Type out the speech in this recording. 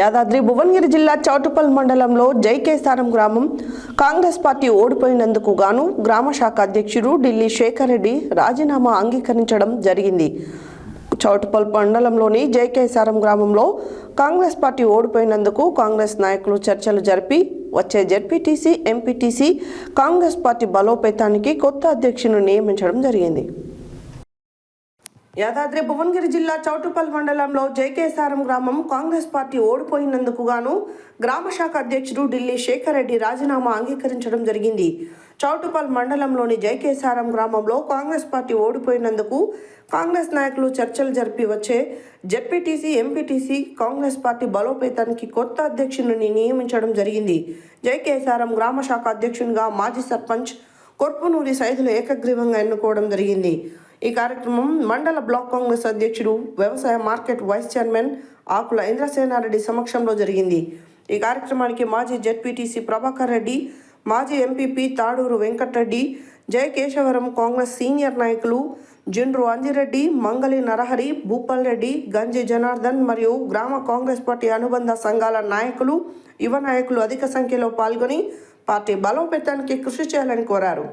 యాదాద్రి భువనగిరి జిల్లా చౌటుప్పల్ మండలంలో జైకేసారం గ్రామం కాంగ్రెస్ పార్టీ ఓడిపోయినందుకు గాను గ్రామ శాఖ అధ్యక్షుడు ఢిల్లీ శేఖర్ రెడ్డి రాజీనామా అంగీకరించడం జరిగింది. చౌటుప్పల్ మండలంలోని జైకేసారం గ్రామంలో కాంగ్రెస్ పార్టీ ఓడిపోయినందుకు కాంగ్రెస్ నాయకులు చర్చలు జరిపి వచ్చే జెడ్పీటీసీ, ఎంపీటీసీ కాంగ్రెస్ పార్టీ బలోపేతానికి కొత్త అధ్యక్షులను నియమించడం జరిగింది. యాదాద్రి భువనగిరి జిల్లా చౌటుప్పల్ మండలంలో జైకేసారం గ్రామం కాంగ్రెస్ పార్టీ ఓడిపోయినందుకు గాను గ్రామ శాఖ అధ్యక్షుడు ఢిల్లీ శేఖర్ రెడ్డి రాజీనామా అంగీకరించడం జరిగింది. చౌటుప్పల్ మండలంలోని జైకేసారం గ్రామంలో కాంగ్రెస్ పార్టీ ఓడిపోయినందుకు కాంగ్రెస్ నాయకులు చర్చలు జరిపి వచ్చే జెడ్పీటీసీ, ఎంపీటీసీ కాంగ్రెస్ పార్టీ బలోపేతానికి కొత్త అధ్యక్షుడిని నియమించడం జరిగింది. జైకేసారం గ్రామ శాఖ అధ్యక్షునిగా మాజీ సర్పంచ్ కొర్పునూరి సైదులు ఏకగ్రీవంగా ఎన్నుకోవడం జరిగింది. ఈ కార్యక్రమం మండల బ్లాక్ కాంగ్రెస్ అధ్యక్షుడు, వ్యవసాయ మార్కెట్ వైస్ చైర్మన్ ఆకుల ఇంద్రసేనారెడ్డి సమక్షంలో జరిగింది. ఈ కార్యక్రమానికి మాజీ జెడ్పీటీసీ ప్రభాకర్ రెడ్డి, మాజీ ఎంపీపీ తాడూరు వెంకటరెడ్డి, జయకేశవరం కాంగ్రెస్ సీనియర్ నాయకులు జుండ్రు అంజిరెడ్డి, మంగళి నరహరి, భూపాల్ రెడ్డి, గంజి జనార్దన్ మరియు గ్రామ కాంగ్రెస్ పార్టీ అనుబంధ సంఘాల నాయకులు, యువ నాయకులు అధిక సంఖ్యలో పాల్గొని పార్టీ బలోపేతానికి కృషి చేయాలని కోరారు.